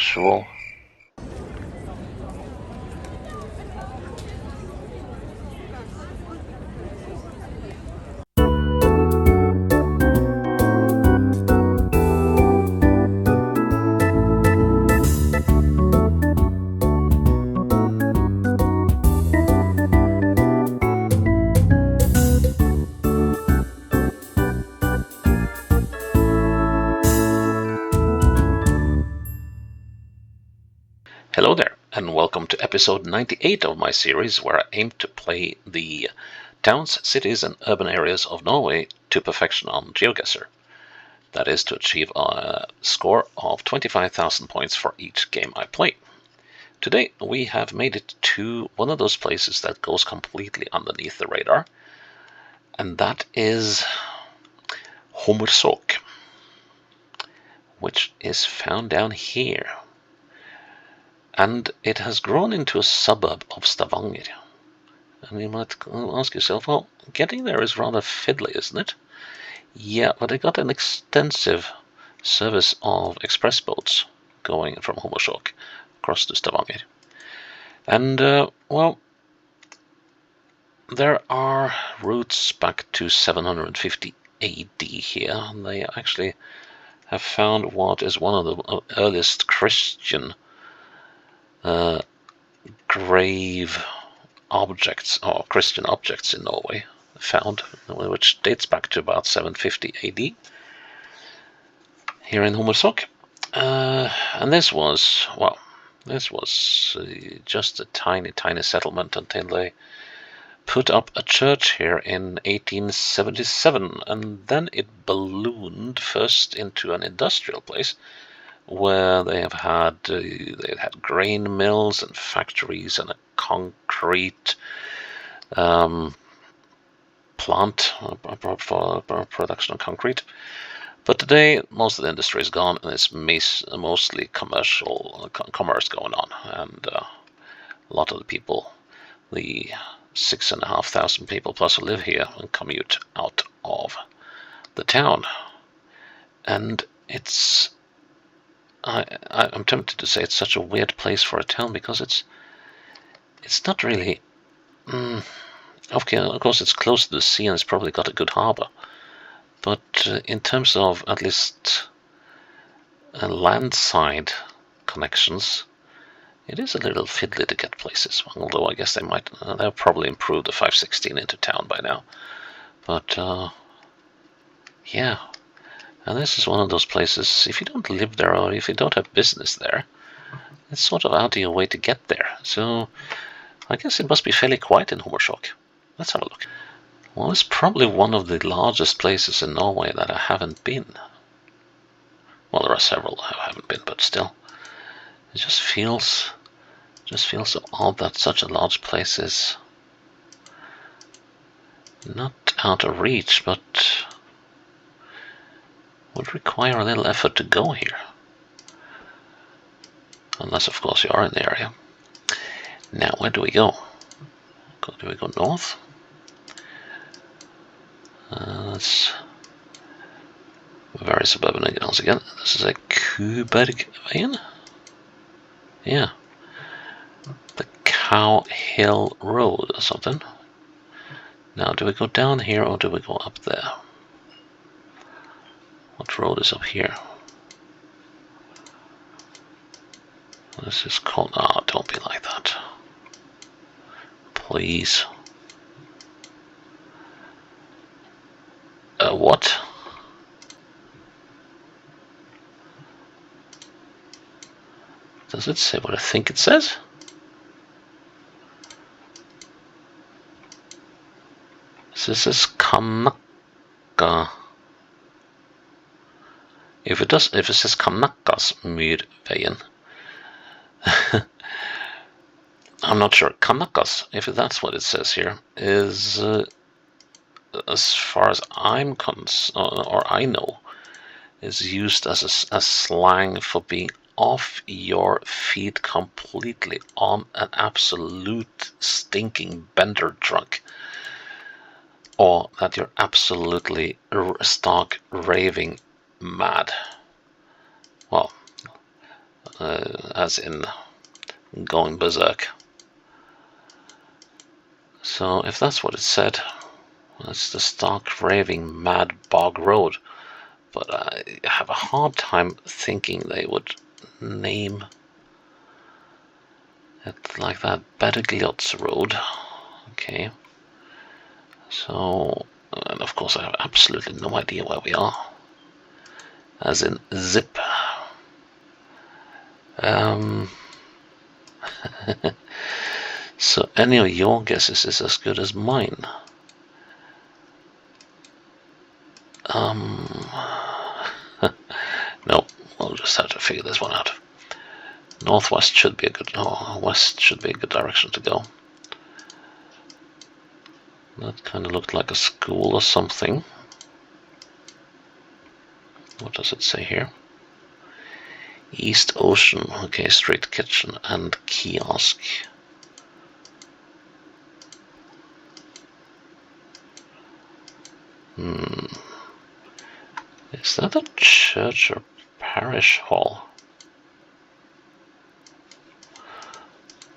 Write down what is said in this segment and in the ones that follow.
usual. Hello there, and welcome to episode 98 of my series where I aim to play the towns, cities and urban areas of Norway to perfection on Geoguessr. That is to achieve a score of 25,000 points for each game I play. Today we have made it to one of those places that goes completely underneath the radar, and that is Hommersåk, which is found down here. And it has grown into a suburb of Stavanger. And you might ask yourself, well, getting there is rather fiddly, isn't it? Yeah, but they got an extensive service of express boats going from Hommersåk across to Stavanger. And, well, there are routes back to 750 AD here. And they actually have found what is one of the earliest Christian grave objects or Christian objects in Norway found, which dates back to about 750 AD here in Hommersåk. And this was just a tiny settlement until they put up a church here in 1877, and then it ballooned first into an industrial place where they had grain mills and factories and a concrete plant for production of concrete. But today, most of the industry is gone, and it's mostly commerce going on. And a lot of the people, the 6,500 people plus who live here, and commute out of the town. And it's I'm tempted to say it's such a weird place for a town because it's not really. Okay, of course it's close to the sea and it's probably got a good harbor, but in terms of at least landside connections, it is a little fiddly to get places. Although I guess they'll probably improve the 516 into town by now. But yeah. And this is one of those places, if you don't live there or if you don't have business there, it's sort of out of your way to get there. So I guess it must be fairly quiet in Hommersåk. Let's have a look. Well, it's probably one of the largest places in Norway that I haven't been. Well, there are several I haven't been, but still. It just feels so odd that such a large place is not out of reach, but would require a little effort to go here. Unless, of course, you are in the area. Now, where do we go? Do we go north? That's very suburban once again. This is a Kubergveien. Yeah. The Cow Hill Road or something. Now, do we go down here or do we go up there? What road is up here? This is called... Ah, don't be like that. Please. What? Does it say what I think it says? This is Kanaka. If it says Kanakas Myrveien, I'm not sure. Kanakas, if that's what it says here, is, as far as I'm or I know, is used as a slang for being off your feet completely on an absolute stinking bender drunk, or that you're absolutely stark raving mad. Well, as in going berserk. So if that's what it said, it's the stark raving mad bog road. But I have a hard time thinking they would name it like that. Bergliots Road. Okay. So, and of course I have absolutely no idea where we are. As in zip. So any of your guesses is as good as mine. No, we'll just have to figure this one out. Northwest should be a good, west should be a good direction to go. That kind of looked like a school or something. What does it say here? East Ocean, okay, street kitchen and kiosk. Is that a church or parish hall?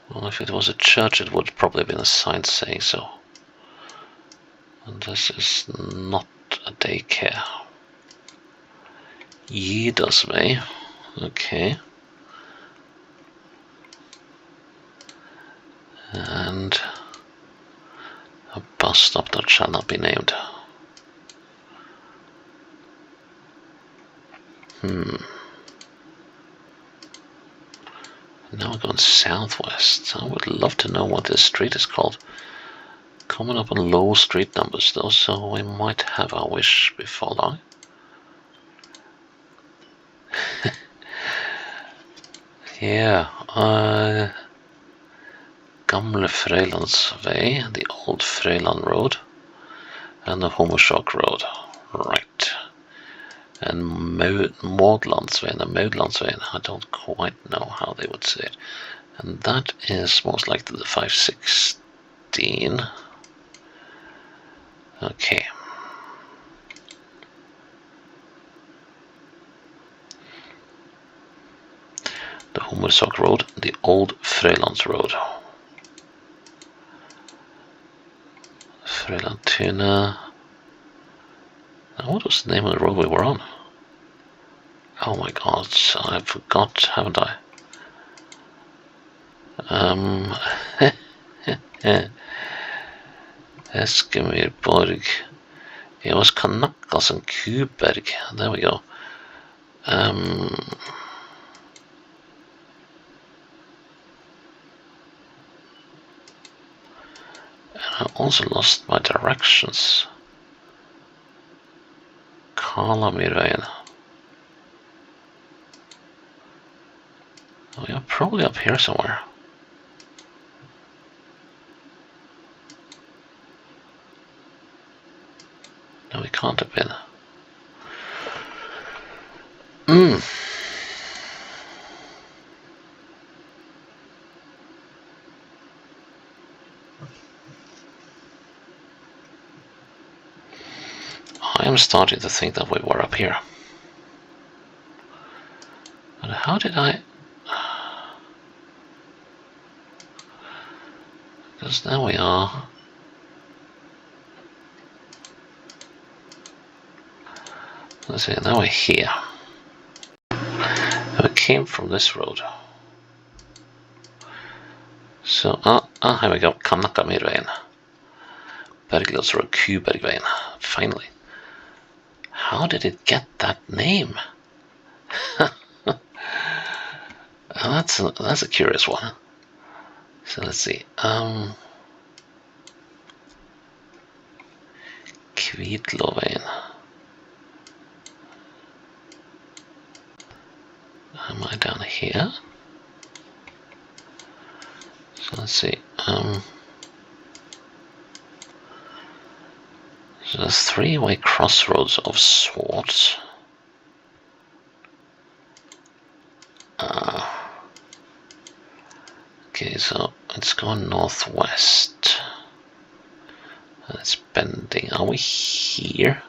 Well, if it was a church, it would probably have been a sign saying so. And this is not a daycare. Idesvei, okay. And a bus stop that shall not be named. Now we're going southwest. I would love to know what this street is called. Coming up on low street numbers though, so we might have our wish befallen. Yeah, Gamle Freylandsvei, the old Freyland Road, and the Hommersåk Road, right. And Maudlandsveien, I don't quite know how they would say it. And that is most likely the 516. Okay. The Hommersåk Road, the old Freylands Road. Freylandtuna. What was the name of the road we were on? Oh my god, I forgot, haven't I? Eskimirborg. It was Kanakkas and Kuberg. There we go. And I also lost my directions. Kalamirveien. We are probably up here somewhere. No, we can't have been. I am starting to think that we were up here. But how did I... Because there we are. Let's see, now we're here. And we came from this road. So, here we go, Kanakamirveien. Bergliots Road, Kubergveien, finally. How did it get that name? That's a curious one. So let's see. Kvitloveien. Am I down here? So let's see. So there's three-way crossroads of sorts. Okay, so it's going northwest. And it's bending. Are we here?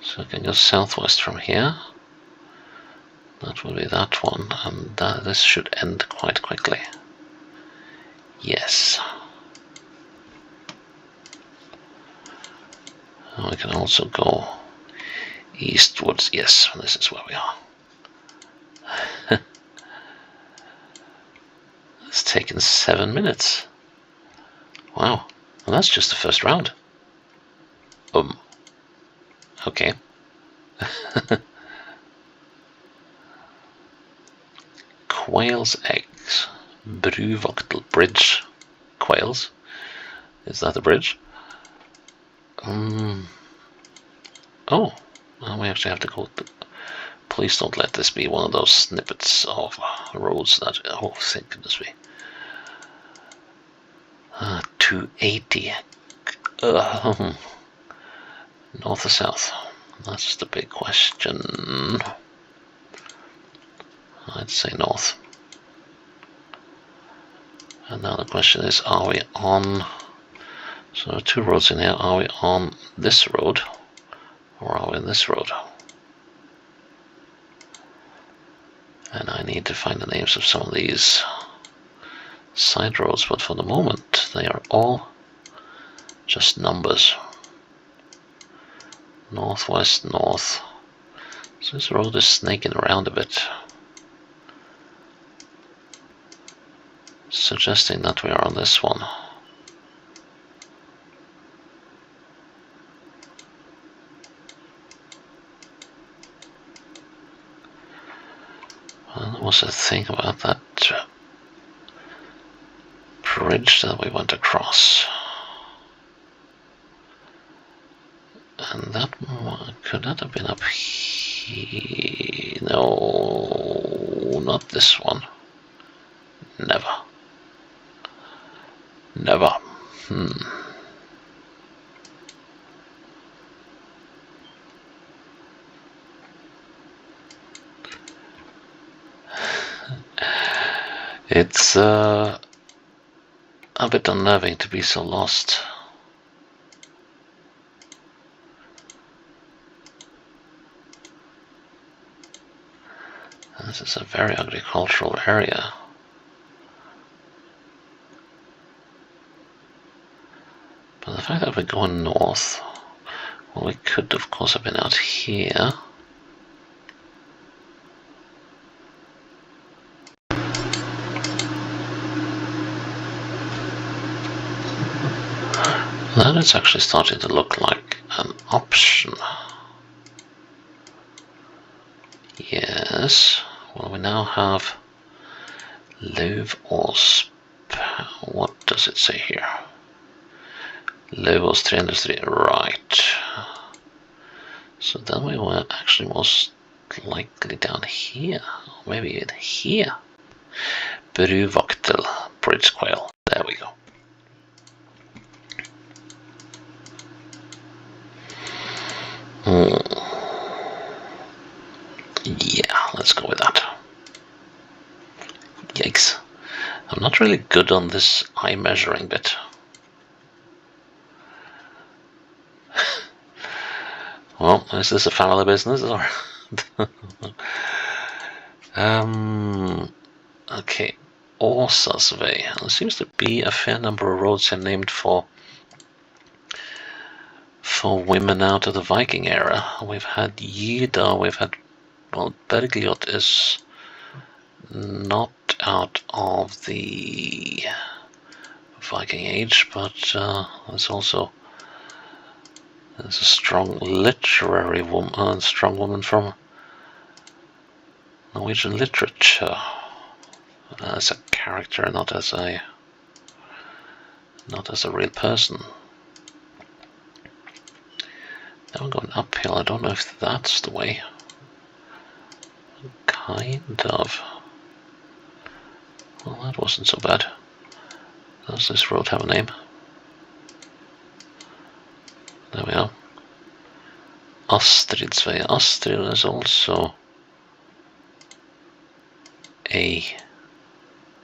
So I can go southwest from here. That will be that one, and this should end quite quickly. Yes. And we can also go eastwards. Yes, this is where we are. It's taken 7 minutes. Wow, and that's just the first round. Okay. Quail's eggs. Bruvaktel bridge. Quails. Is that a bridge? Oh, well, we actually have to go. Please don't let this be one of those snippets of roads that. Oh, thank goodness me. 280. North or south? That's the big question. I'd say north. And now the question is, are we on... So there are 2 roads in here. Are we on this road? Or are we on this road? And I need to find the names of some of these side roads, but for the moment they are all just numbers. Northwest, north. So this road is snaking around a bit, suggesting that we are on this one. Well, there was a thing about that bridge that we went across. And that could that have been up here? No, not this one. Never. Never. It's a bit unnerving to be so lost. This is a very agricultural area. But the fact that we're going north, well, we could of course have been out here. That is actually starting to look like an option. Yes, well, we now have Løvås. What does it say here? Løvås 303, right. So then we were actually most likely down here, or maybe even here. Bruvaktel, bridge quail, there we go. Yeah, let's go with that. Yikes. I'm not really good on this eye measuring bit. Well, is this a family business or? Okay, Åsasvej. There seems to be a fair number of roads here named for women out of the Viking era. We've had Gyda, we've had, well, Bergljot is not out of the Viking age, but there's a strong literary woman, strong woman from Norwegian literature as a character, not as a real person. Now we're going uphill. I don't know if that's the way. Kind of. Well, that wasn't so bad. Does this road have a name? There we are. Astridsvej. Astrid is also a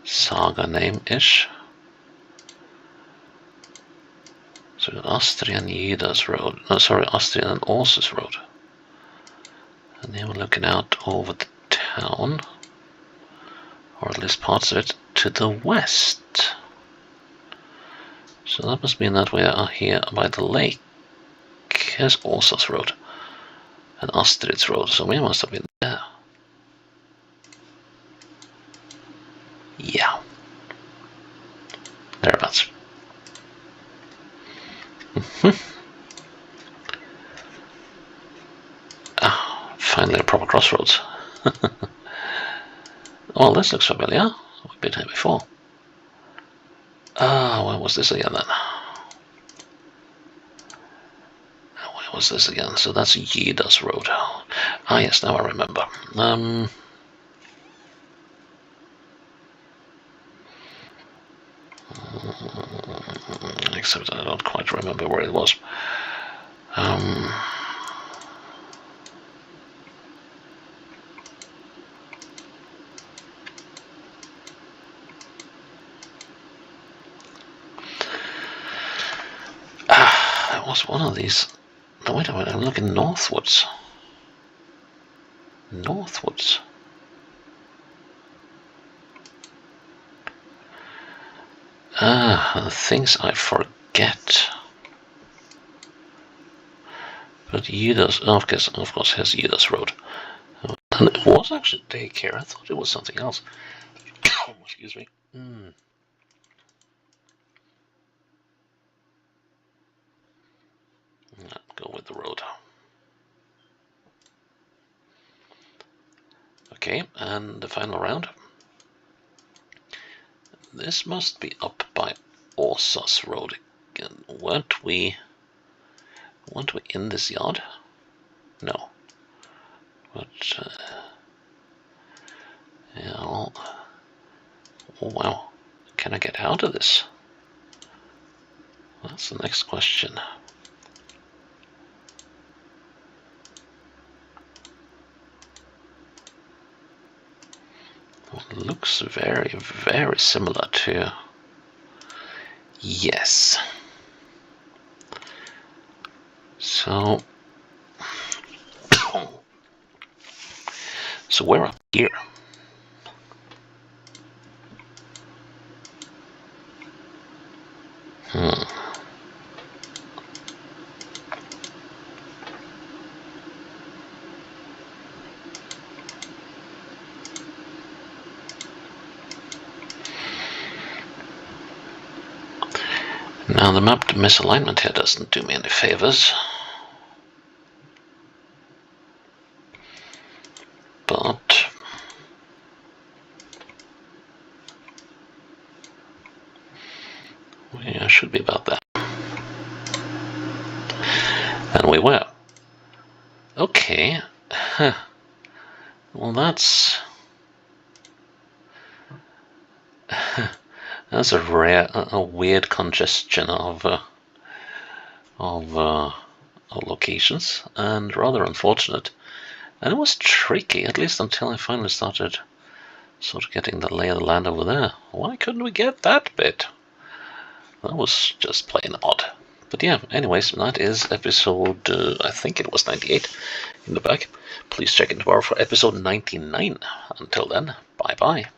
saga name-ish. So we got Astrid and Gyda's road. Astrid and Ås's road. And then we're looking out over the town, or at least parts of it, to the west. So that must mean that we are here by the lake. Here's Åsas Road and Astrid's Road, so we must have been there. Yeah. Thereabouts. Finally a proper crossroads. Well, this looks familiar. We've been here before. Where was this again then? Where was this again? So that's Yidas Road. Ah, yes, now I remember. Except I don't quite remember where it was. It was one of these. No, wait a minute, I'm looking northwards. Northwards. Things I forget. But Yidas, of course, here's Yidas Road. And it was actually daycare. I thought it was something else. Excuse me. Go with the road. Okay, and the final round. This must be up by Åsas Road again. Weren't we in this yard? No. But yeah. Oh wow. Can I get out of this? That's the next question. It looks very, very similar to... Yes. So we're up here. Now the map misalignment here doesn't do me any favors. But yeah, should be about that. And we were. Okay. Well, that's a weird congestion of locations, and rather unfortunate. And it was tricky, at least until I finally started sort of getting the lay of the land over there. Why couldn't we get that bit? That was just plain odd. But yeah, anyways, that is episode, I think it was 98 in the back. Please check in tomorrow for episode 99. Until then, bye-bye.